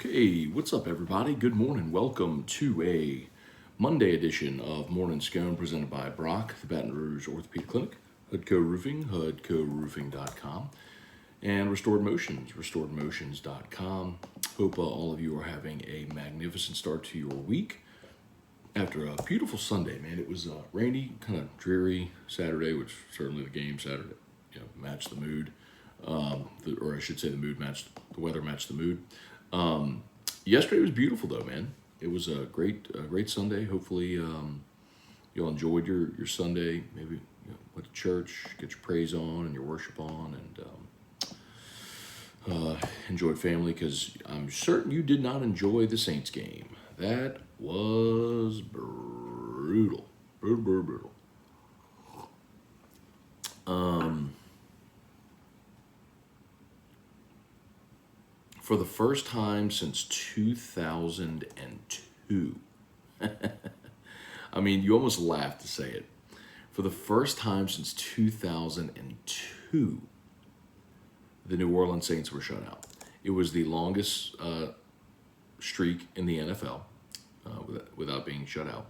Hey, what's up, everybody? Good morning. Welcome to a Monday edition of Morning Scone presented by Brock, the Baton Rouge Orthopedic Clinic, Hudco Roofing, hudcoroofing.com, and Restored Motions, restoredmotions.com. Hope all of you are having a magnificent start to your week after a beautiful Sunday, man. It was rainy, kind of dreary Saturday, which certainly the game Saturday, matched the mood. Or I should say the weather matched the mood. Yesterday was beautiful though, man. It was a great Sunday. Hopefully, y'all enjoyed your Sunday. Maybe went to church, get your praise on and your worship on, and enjoyed family. Because I'm certain you did not enjoy the Saints game. That was brutal. For the first time since 2002. I mean, you almost laugh to say it. For the first time since 2002, the New Orleans Saints were shut out. It was the longest streak in the NFL without being shut out.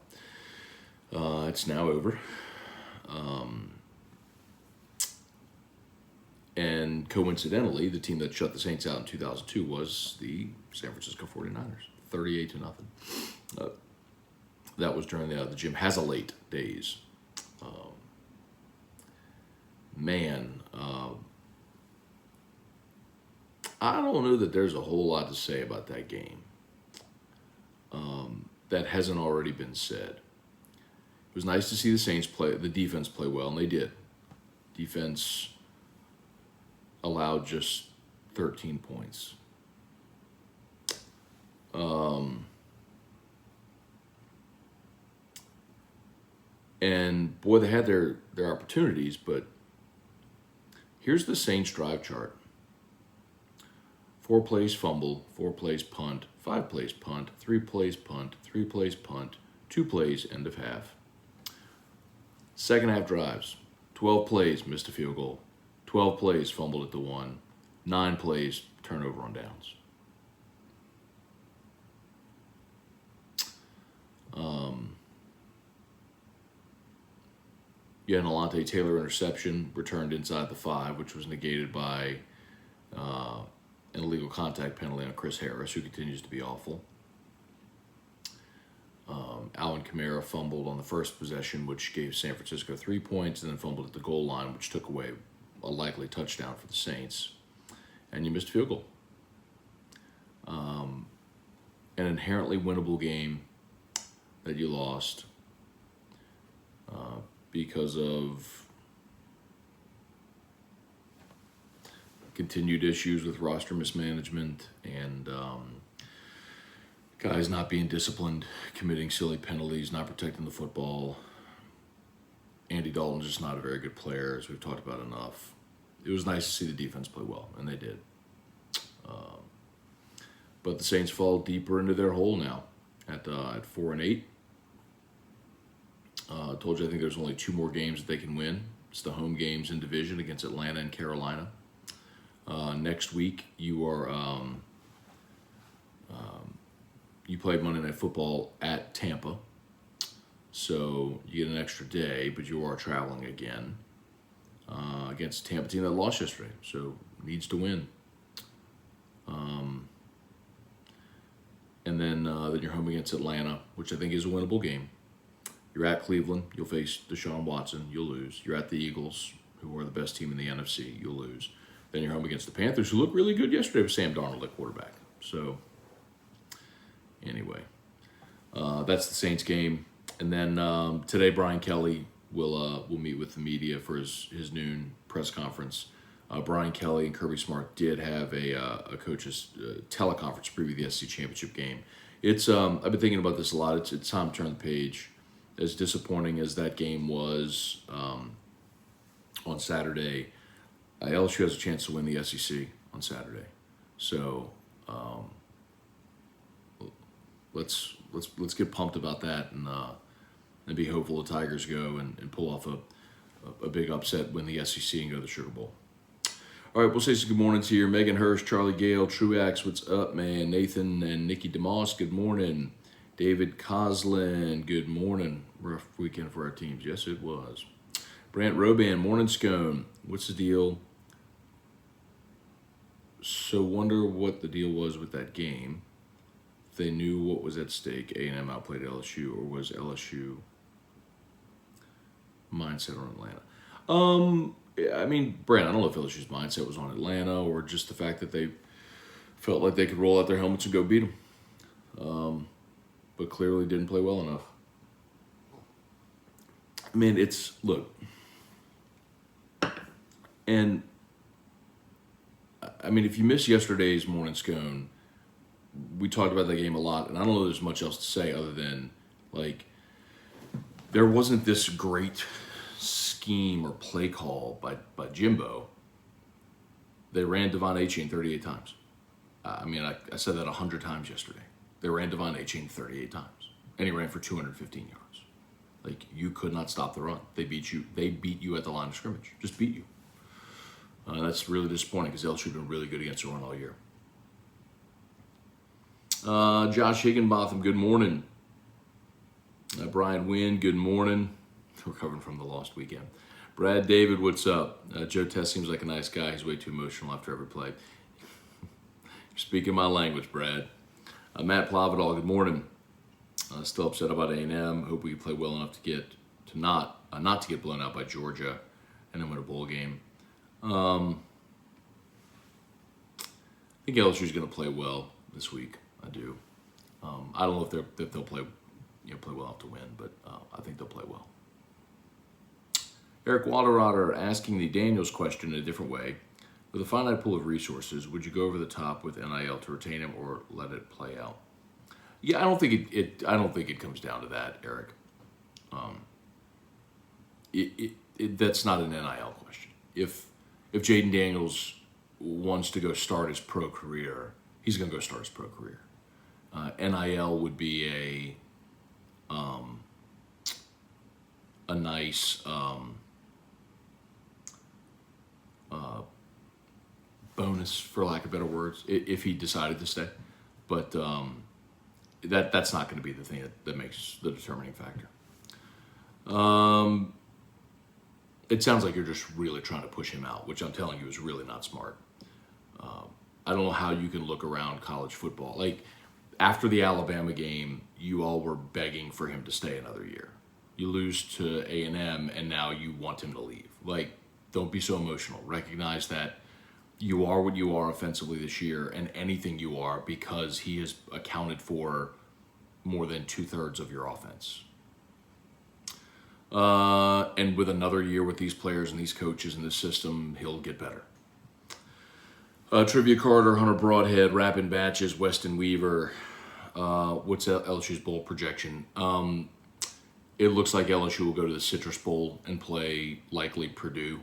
It's now over. And coincidentally, the team that shut the Saints out in 2002 was the San Francisco 49ers, 38-0. That was during the Jim Haslett days. I don't know that there's a whole lot to say about that game that hasn't already been said. It was nice to see the defense play well, and they did. Defense allowed just 13 points. And boy, they had their opportunities, but here's the Saints drive chart. 4 plays fumble, 4 plays punt, 5 plays punt, 3 plays punt, 3 plays punt, 2 plays end of half. Second half drives, 12 plays, missed a field goal. 12 plays, fumbled at the 1. 9 plays, turnover on downs. You had an Alontae Taylor interception returned inside the 5, which was negated by an illegal contact penalty on Chris Harris, who continues to be awful. Alvin Kamara fumbled on the first possession, which gave San Francisco 3 points, and then fumbled at the goal line, which took away a likely touchdown for the Saints, and you missed a field goal. An inherently winnable game that you lost because of continued issues with roster mismanagement and guys not being disciplined, committing silly penalties, not protecting the football. Andy Dalton's just not a very good player, as we've talked about enough. It was nice to see the defense play well, and they did. But the Saints fall deeper into their hole now at 4-8. I told you I think there's only 2 more games that they can win. It's the home games in division against Atlanta and Carolina. Next week you are you play Monday Night Football at Tampa. So you get an extra day, but you are traveling again against a Tampa team that lost yesterday, so needs to win. And then you're home against Atlanta, which I think is a winnable game. You're at Cleveland, you'll face Deshaun Watson, you'll lose. You're at the Eagles, who are the best team in the NFC, you'll lose. Then you're home against the Panthers, who looked really good yesterday with Sam Darnold at quarterback. So anyway, that's the Saints game. And then today, Brian Kelly will meet with the media for his noon press conference. Brian Kelly and Kirby Smart did have a coach's teleconference preview of the SEC championship game. It's I've been thinking about this a lot. It's time to turn the page. As disappointing as that game was on Saturday, LSU has a chance to win the SEC on Saturday. So let's get pumped about that and be hopeful the Tigers go and pull off a big upset, win the SEC, and go to the Sugar Bowl. All right, we'll say some good mornings here. Megan Hirsch, Charlie Gale, Truax, what's up, man? Nathan and Nikki DeMoss, good morning. David Coslin, good morning. Rough weekend for our teams. Yes, it was. Brant Roban, morning Scone. What's the deal? So wonder what the deal was with that game. If they knew what was at stake, A&M outplayed LSU, or was LSU mindset on Atlanta? I mean, Brant, I don't know if LSU's mindset was on Atlanta or just the fact that they felt like they could roll out their helmets and go beat them. But clearly didn't play well enough. I mean, look, and I mean, if you missed yesterday's morning Scone, we talked about that game a lot, and I don't know if there's much else to say other than, like, there wasn't this great scheme or play call by Jimbo. They ran Devon A-Chain 38 times. I mean, I said that 100 times yesterday. They ran Devon A-Chain 38 times, and he ran for 215 yards. Like, you could not stop the run. They beat you. They beat you at the line of scrimmage. Just beat you. That's really disappointing because LSU have been really good against the run all year. Josh Higginbotham, good morning. Brian Wynn, good morning. Recovering from the lost weekend. Brad David, what's up? Joe Tess seems like a nice guy. He's way too emotional after every play. You're speaking my language, Brad. Matt Plavidal, good morning. Still upset about A&M. Hope we can play well enough to not to get blown out by Georgia and then win a bowl game. I think LSU's going to play well this week. I do. I don't know if they'll play well enough to win, but I think they'll play well. Eric Waterotter asking the Daniels question in a different way. With a finite pool of resources, would you go over the top with NIL to retain him or let it play out? Yeah, I don't think it comes down to that, Eric. That's not an NIL question. If Jaden Daniels wants to go start his pro career, he's going to go start his pro career. NIL would be a nice bonus, for lack of better words, if he decided to stay. But that's not going to be the thing that makes the determining factor. It sounds like you're just really trying to push him out, which I'm telling you is really not smart. I don't know how you can look around college football. Like, after the Alabama game, you all were begging for him to stay another year. You lose to A&M, and now you want him to leave. Like, don't be so emotional. Recognize that you are what you are offensively this year, and anything you are because he has accounted for more than 2/3 of your offense. And with another year with these players and these coaches and this system, he'll get better. Trivia Carter, Hunter Broadhead, Rappin' Batches, Weston Weaver. What's LSU's bowl projection? It looks like LSU will go to the Citrus Bowl and play likely Purdue.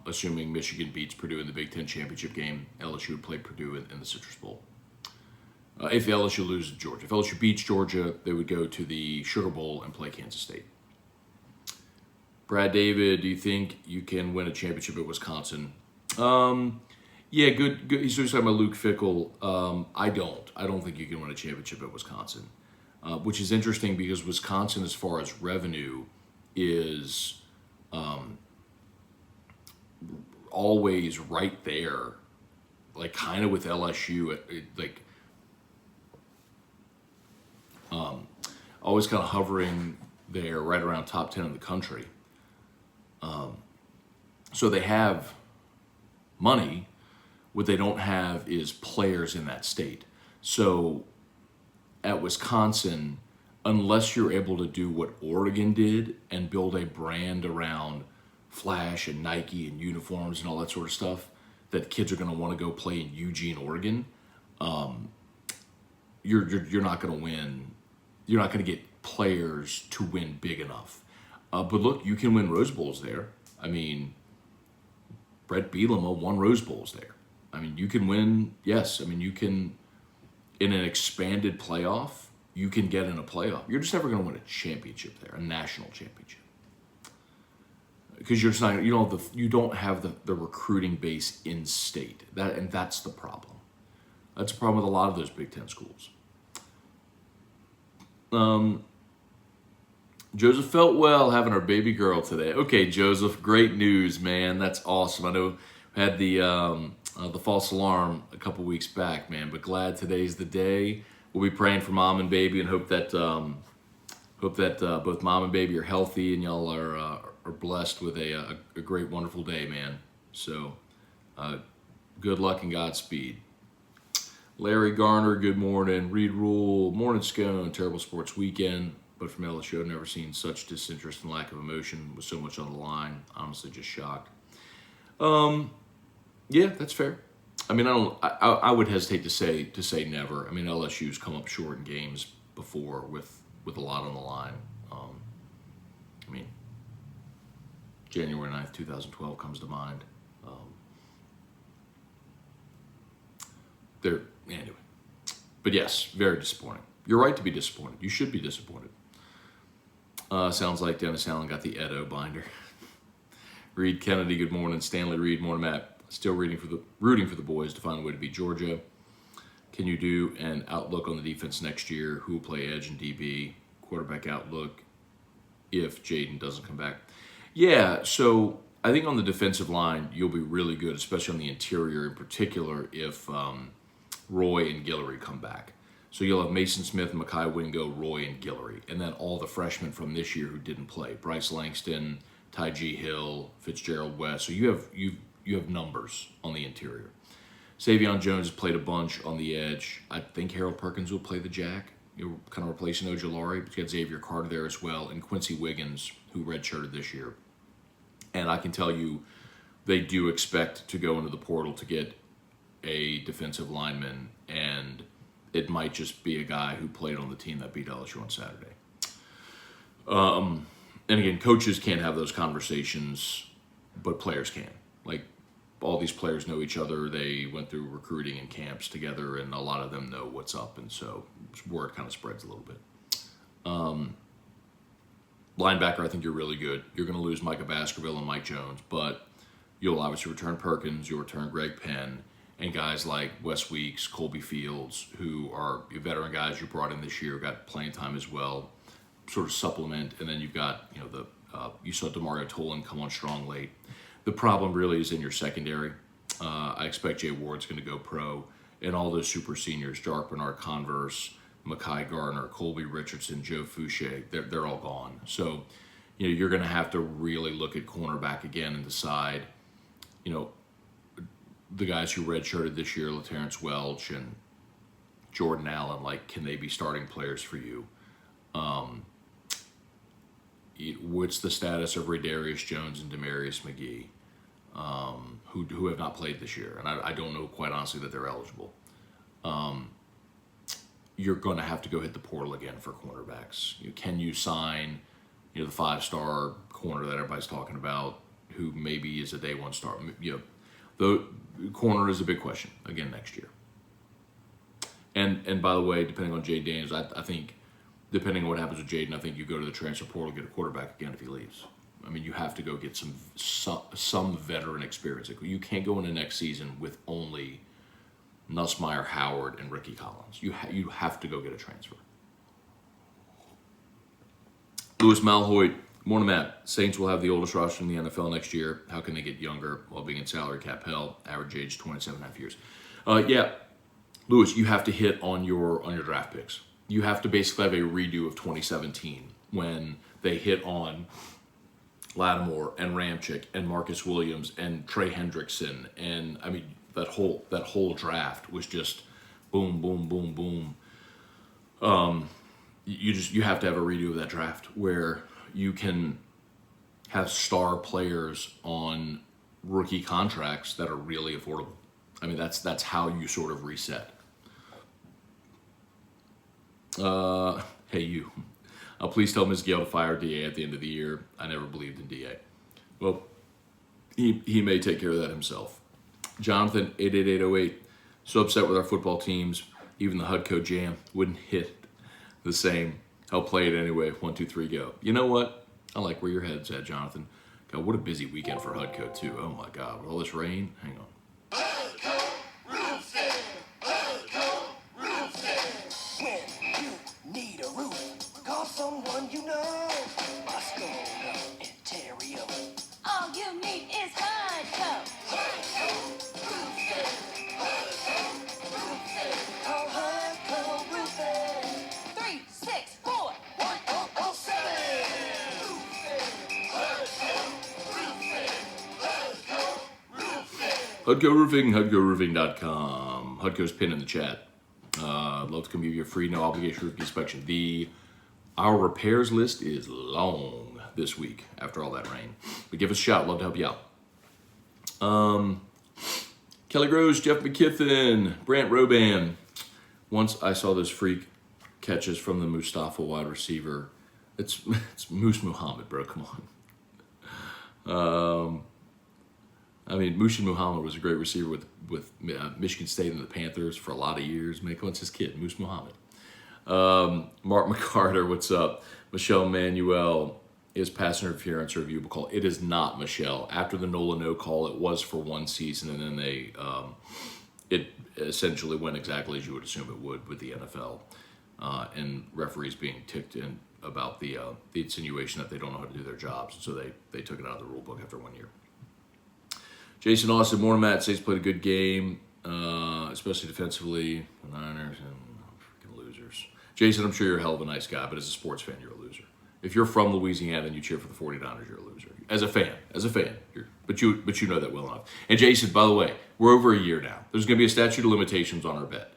Assuming Michigan beats Purdue in the Big Ten championship game, LSU would play Purdue in the Citrus Bowl. If LSU loses Georgia. If LSU beats Georgia, they would go to the Sugar Bowl and play Kansas State. Brad David, do you think you can win a championship at Wisconsin? Yeah, good. He's talking about Luke Fickell. I don't think you can win a championship at Wisconsin, which is interesting because Wisconsin, as far as revenue, is always right there, like kind of with LSU, always kind of hovering there right around top 10 in the country. So they have money. What they don't have is players in that state. So at Wisconsin, unless you're able to do what Oregon did and build a brand around Flash and Nike and uniforms and all that sort of stuff, that kids are going to want to go play in Eugene, Oregon, you're not going to win. You're not going to get players to win big enough. But look, you can win Rose Bowls there. I mean, Brett Bielema won Rose Bowls there. I mean, you can win, yes. I mean, you can, in an expanded playoff, you can get in a playoff. You're just never going to win a championship there, a national championship. because you're just not, you don't have the recruiting base in state. That's the problem. That's a problem with a lot of those Big Ten schools. Joseph felt well having our baby girl today. Okay, Joseph, great news, man. That's awesome. I know we had the false alarm a couple weeks back, man, but glad today's the day. We'll be praying for mom and baby and hope that both mom and baby are healthy and y'all are blessed with a great, wonderful day, man. So, good luck and Godspeed. Larry Garner, good morning. Reed Rule, morning Scone, terrible sports weekend. But from LSU, I've never seen such disinterest and lack of emotion with so much on the line. Honestly, just shocked. Yeah, that's fair. I mean, I would hesitate to say never. I mean, LSU's come up short in games before with a lot on the line. I mean, January 9th, 2012 comes to mind. Anyway. But yes, very disappointing. You're right to be disappointed. You should be disappointed. Sounds like Dennis Allen got the Edo binder. Reed Kennedy, good morning. Stanley Reed, morning, Matt. Still rooting for the boys to find a way to beat Georgia. Can you do an outlook on the defense next year? Who will play edge and DB? Quarterback outlook if Jaden doesn't come back. Yeah, so I think on the defensive line, you'll be really good, especially on the interior in particular, if Roy and Guillory come back. So you'll have Mason Smith, Mekhi Wingo, Roy, and Guillory. And then all the freshmen from this year who didn't play. Bryce Langston, Ty G. Hill, Fitzgerald West. So you have numbers on the interior. Savion Jones has played a bunch on the edge. I think Harold Perkins will play the jack. You're kind of replacing Ojulari. But you got Xavier Carter there as well. And Quincy Wiggins, who redshirted this year. And I can tell you, they do expect to go into the portal to get a defensive lineman, and it might just be a guy who played on the team that beat LSU on Saturday. And again, coaches can't have those conversations, but players can. Like, all these players know each other. They went through recruiting and camps together, and a lot of them know what's up, and so word kind of spreads a little bit. Linebacker, I think you're really good. You're going to lose Micah Baskerville and Mike Jones, but you'll obviously return Perkins, you'll return Greg Penn, and guys like Wes Weeks, Colby Fields, who are veteran guys you brought in this year, got playing time as well, sort of supplement. And then you've got, you saw DeMario Tolan come on strong late. The problem really is in your secondary. I expect Jay Ward's going to go pro, and all those super seniors, Jark Bernard Converse, Mekhi Gardner, Colby Richardson, Joe Fouché, they're all gone. So, you're going to have to really look at cornerback again and decide, the guys who redshirted this year, LaTerrence Welch and Jordan Allen, can they be starting players for you? What's the status of Radarius Jones and Demarius McGee, who have not played this year? And I don't know, quite honestly, that they're eligible. You're going to have to go hit the portal again for cornerbacks. Can you sign, the 5-star corner that everybody's talking about, who maybe is a day one star? The corner is a big question again next year. And by the way, depending on Jay Daniels, I think depending on what happens with Jaden, I think you go to the transfer portal, get a quarterback again if he leaves. I mean, you have to go get some veteran experience. You can't go into next season with only Nussmeier, Howard, and Ricky Collins. You have to go get a transfer. Louis Malhoit, morning, Matt. Saints will have the oldest roster in the NFL next year. How can they get younger while being in salary cap hell? Average age 27.5 years. Yeah, Louis, you have to hit on your draft picks. You have to basically have a redo of 2017 when they hit on Lattimore and Ramchick and Marcus Williams and Trey Hendrickson, and I mean that whole draft was just boom, boom, boom, boom. You have to have a redo of that draft where you can have star players on rookie contracts that are really affordable. I mean, that's how you sort of reset. Hey, you. Please tell Ms. Gale to fire DA at the end of the year. I never believed in DA. Well, he may take care of that himself. Jonathan, 88808. So upset with our football teams. Even the Hudco Jam wouldn't hit the same. I'll play it anyway. 1, 2, 3, go. You know what? I like where your head's at, Jonathan. God, what a busy weekend for HUDCO, too. Oh, my God. With all this rain, hang on. HUDCO Roofing! HUDCO Roofing! When you need a roof, call someone you know. Scone, Ontario. All you need is HUDCO. HUDCO Roofing! HUDCO Roofing! Call HUDCO Roofing! 364-1007! HUDCO Roofing, HUDCOroofing.com. HUDCO's pinned in the chat. I'd love to come give you a free, no obligation roof inspection. Our repairs list is long this week after all that rain. But give us a shout. Love to help you out. Kelly Groves, Jeff McKithen, Brant Roban. Once I saw those freak catches from the Mustafa wide receiver. It's Moose Muhammad, bro. Come on. I mean, Mushin Muhammad was a great receiver with Michigan State and the Panthers for a lot of years. Man, what's his kid? Moose Muhammad. Mark McCarter, what's up? Michelle Manuel, is pass interference reviewable call? It is not, Michelle. After the Nola no call, it was for one season, and then it essentially went exactly as you would assume it would with the NFL, and referees being ticked in about the insinuation that they don't know how to do their jobs, so they took it out of the rule book after 1 year. Jason Austin, morning, Matt. Saints played a good game, especially defensively. The Niners and freaking losers. Jason, I'm sure you're a hell of a nice guy, but as a sports fan, you're a loser. If you're from Louisiana and you cheer for the 49ers, you're a loser. As a fan, but you know that well enough. And Jason, by the way, we're over a year now. There's going to be a statute of limitations on our bet.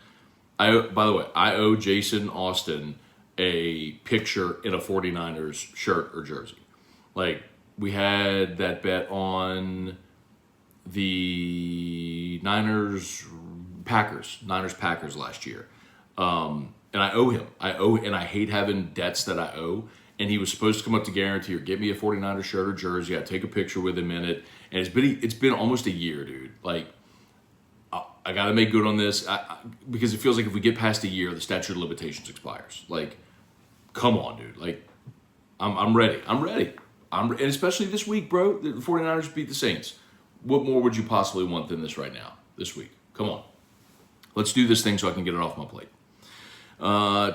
By the way, I owe Jason Austin a picture in a 49ers shirt or jersey. Like, we had that bet on the Niners Packers last year. And I owe him. And I hate having debts that I owe. And he was supposed to come up to guarantee or get me a 49ers shirt or jersey. I take a picture with him in it. And it's been almost a year, dude. Like, I got to make good on this because it feels like if we get past a year, the statute of limitations expires. Like, come on, dude. Like, I'm ready. And especially this week, bro. The 49ers beat the Saints. What more would you possibly want than this right now, this week? Come on. Let's do this thing so I can get it off my plate.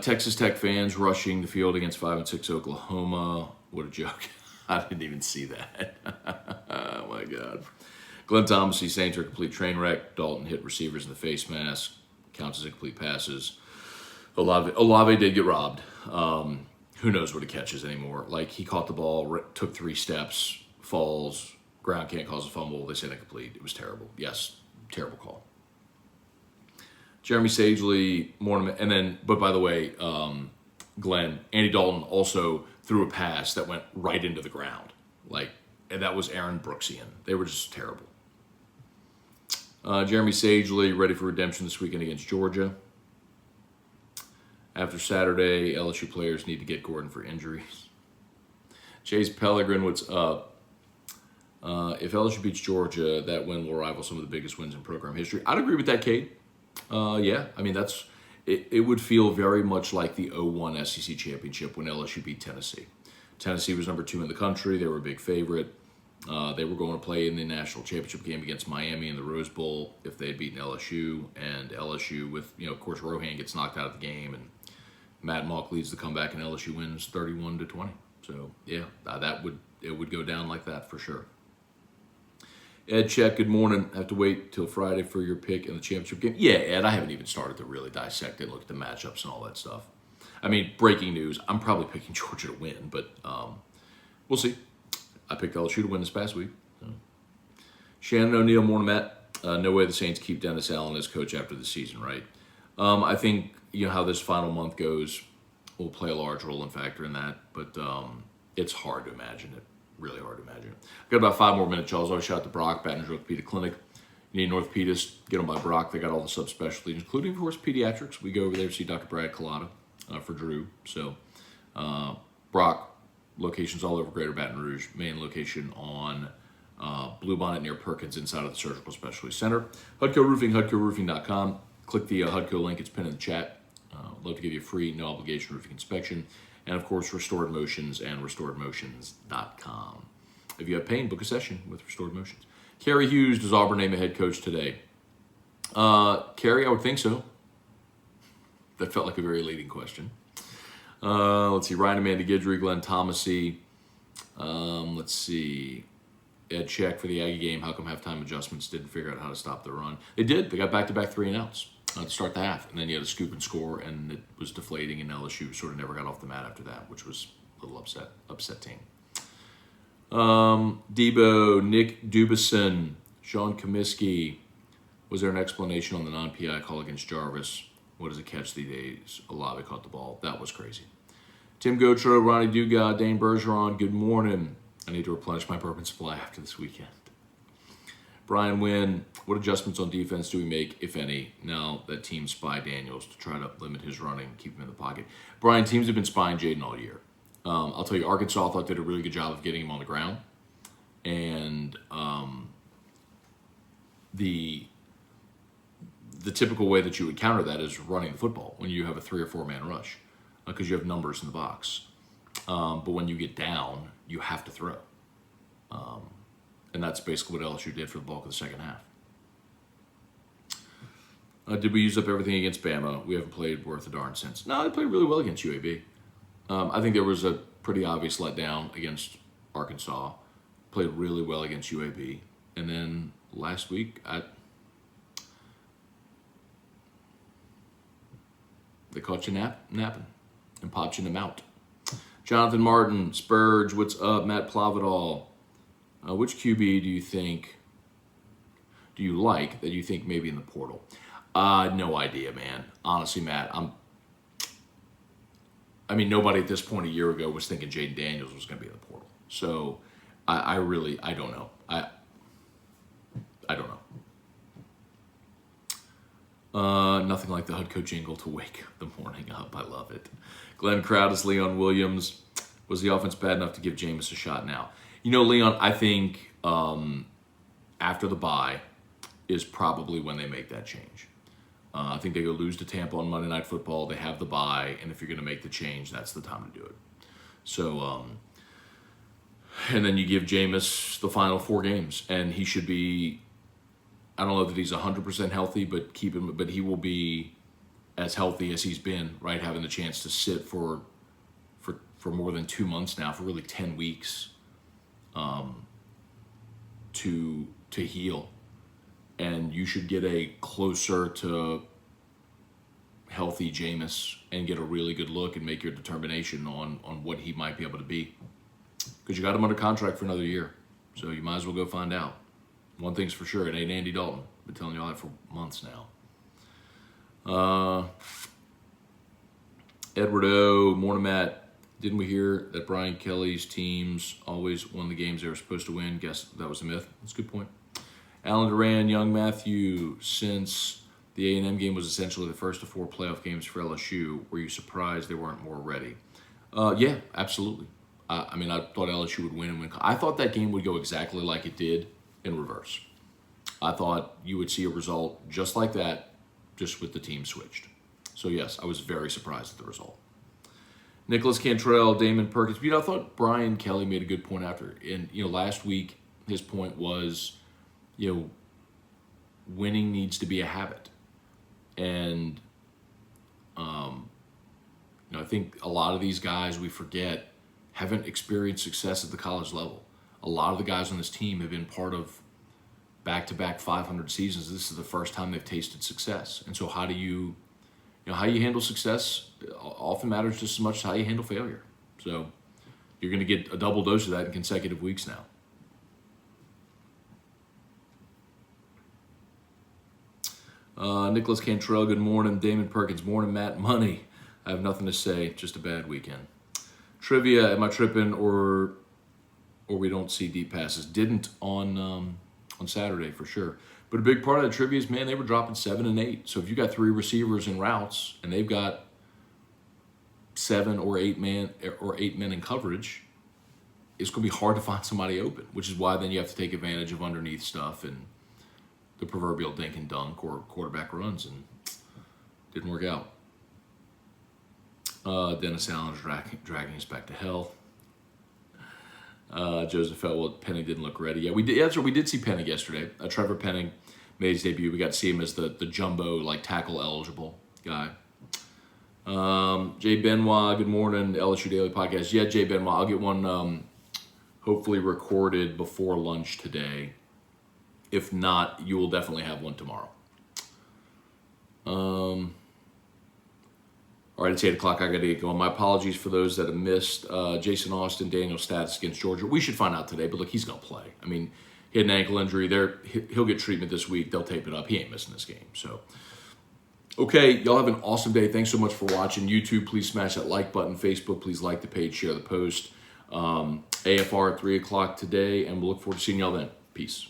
Texas Tech fans rushing the field against 5-6 Oklahoma. What a joke. I didn't even see that. Oh, my God. Glenn Thomas, Saints are a complete train wreck. Dalton hit receivers in the face mask. Counts as incomplete passes. Olave did get robbed. Who knows what he catches anymore. Like, he caught the ball, took 3 steps, falls. Ground can't cause a fumble. They said incomplete. It was terrible. Yes, terrible call. Jeremy Sagely, morning, and then, but by the way, Glenn, Andy Dalton also threw a pass that went right into the ground. Like, and that was Aaron Brooksian. They were just terrible. Jeremy Sagely, ready for redemption this weekend against Georgia. After Saturday, LSU players need to get Gordon for injuries. Chase Pellegrin, what's up? If LSU beats Georgia, that win will rival some of the biggest wins in program history. I'd agree with that, Kate. Yeah, I mean, it would feel very much like the 2001 SEC championship when LSU beat Tennessee. Tennessee was number 2 in the country. They were a big favorite. They were going to play in the national championship game against Miami in the Rose Bowl if they had beaten LSU. And LSU with, of course, Rohan gets knocked out of the game and Matt Mock leads the comeback and LSU wins 31-20. So, yeah, it would go down like that for sure. Ed Check, good morning. Have to wait till Friday for your pick in the championship game. Yeah, Ed, I haven't even started to really dissect it, look at the matchups and all that stuff. I mean, breaking news, I'm probably picking Georgia to win, but we'll see. I picked LSU to win this past week. So. Shannon O'Neill, morning, Matt. No way the Saints keep Dennis Allen as coach after the season, right? I think how this final month goes will play a large role and factor in that, but it's hard to imagine it. Really hard to imagine. I've got about 5 more minutes, y'all. Shout out to Brock, Baton Rouge Orthopedic Clinic. You need an orthopedist, get them by Brock. They got all the subspecialties, including, of course, pediatrics. We go over there to see Dr. Brad Collada for Drew. So, Brock, locations all over Greater Baton Rouge. Main location on Bluebonnet near Perkins inside of the Surgical Specialty Center. HUDCO Roofing, HUDCOroofing.com. Click the HUDCO link. It's pinned in the chat. Love to give you a free, no obligation roofing inspection. And, of course, Restored Motions and restoredmotions.com. If you have pain, book a session with Restored Motions. Kerry Hughes, does Auburn name a head coach today? Kerry, I would think so. That felt like a very leading question. Let's see. Ryan Amanda Guidry, Glenn Thomasy. Let's see. Ed Check for the Aggie game. How come halftime adjustments didn't figure out how to stop the run? They did. They got back-to-back 3-and-outs to start the half. And then you had a scoop and score, and it was deflating, and LSU sort of never got off the mat after that, which was a little upsetting. Debo, Nick Dubison, Sean Comiskey. Was there an explanation on the non-PI call against Jarvis? What is a catch these days? Olave caught the ball. That was crazy. Tim Gotro, Ronnie Dugas, Dane Bergeron, good morning. I need to replenish my bourbon supply after this weekend. Brian Wynn, what adjustments on defense do we make, if any, now that teams spy Daniels to try to limit his running, keep him in the pocket? Brian, teams have been spying Jaden all year. I'll tell you, Arkansas I thought did a really good job of getting him on the ground. And the typical way that you would counter that is running the football when you have a 3 or 4 man rush because you have numbers in the box. But when you get down, you have to throw. And that's basically what LSU did for the bulk of the second half. Did we use up everything against Bama? We haven't played worth a darn since. No, they played really well against UAB. I think there was a pretty obvious letdown against Arkansas. Played really well against UAB. And then last week, they caught you napping and popped you in the mouth. Jonathan Martin, Spurge, what's up? Matt Plavidal. Which QB do you like that you think maybe in the portal? No idea, man. Honestly, Matt, nobody at this point a year ago was thinking Jaden Daniels was going to be in the portal. So I don't know. I don't know. Nothing like the HUDCO jingle to wake the morning up. I love it. Glenn Crowdis, Leon Williams. Was the offense bad enough to give Jameis a shot now? Leon, I think after the bye is probably when they make that change. I think they go lose to Tampa on Monday Night Football. They have the bye, and if you're going to make the change, that's the time to do it. So, and then you give Jameis the final 4 games, and he should be. I don't know that he's 100% healthy, but he will be as healthy as he's been, right? Having the chance to sit for more than 2 months now, for really 10 weeks, to heal. And you should get a closer to healthy Jameis and get a really good look and make your determination on what he might be able to be. Because you got him under contract for another year. So you might as well go find out. One thing's for sure, it ain't Andy Dalton. Been telling you all that for months now. Edward O, morning Matt. Didn't we hear that Brian Kelly's teams always won the games they were supposed to win? Guess that was a myth. That's a good point. Alan Duran, Young Matthew, since the A&M game was essentially the first of 4 playoff games for LSU, were you surprised they weren't more ready? Yeah, absolutely. I thought LSU would win and win. I thought that game would go exactly like it did in reverse. I thought you would see a result just like that, just with the team switched. So yes, I was very surprised at the result. Nicholas Cantrell, Damon Perkins. I thought Brian Kelly made a good point after. And, last week, his point was, winning needs to be a habit. And, I think a lot of these guys, we forget, haven't experienced success at the college level. A lot of the guys on this team have been part of back-to-back 500 seasons. This is the first time they've tasted success. And so how you handle success often matters just as much as how you handle failure. So you're going to get a double dose of that in consecutive weeks now. Nicholas Cantrell, good morning. Damon Perkins, morning. Matt Money, I have nothing to say, just a bad weekend. Trivia, am I tripping or we don't see deep passes? Didn't on Saturday for sure. But a big part of that trivia is, man, they were dropping 7 and 8. So if you got 3 receivers in routes and they've got 7 or 8 men in coverage, it's going to be hard to find somebody open, which is why then you have to take advantage of underneath stuff and the proverbial dink and dunk or quarterback runs, and didn't work out. Dennis Allen's dragging us back to hell. Joseph felt, well, Penning didn't look ready. Yeah, we did. That's what we did see Penning yesterday. Trevor Penning made his debut. We got to see him as the jumbo, like, tackle eligible guy. Jay Benoit, good morning, LSU Daily Podcast. Yeah, Jay Benoit, I'll get one hopefully recorded before lunch today. If not, you will definitely have one tomorrow. All right, it's 8 o'clock. I got to get going. My apologies for those that have missed. Jason Austin, Daniel's status against Georgia. We should find out today, but look, he's going to play. I mean, he had an ankle injury. He'll get treatment this week. They'll tape it up. He ain't missing this game. So, okay, y'all have an awesome day. Thanks so much for watching. YouTube, please smash that like button. Facebook, please like the page, share the post. AFR at 3 o'clock today, and we'll look forward to seeing y'all then. Peace.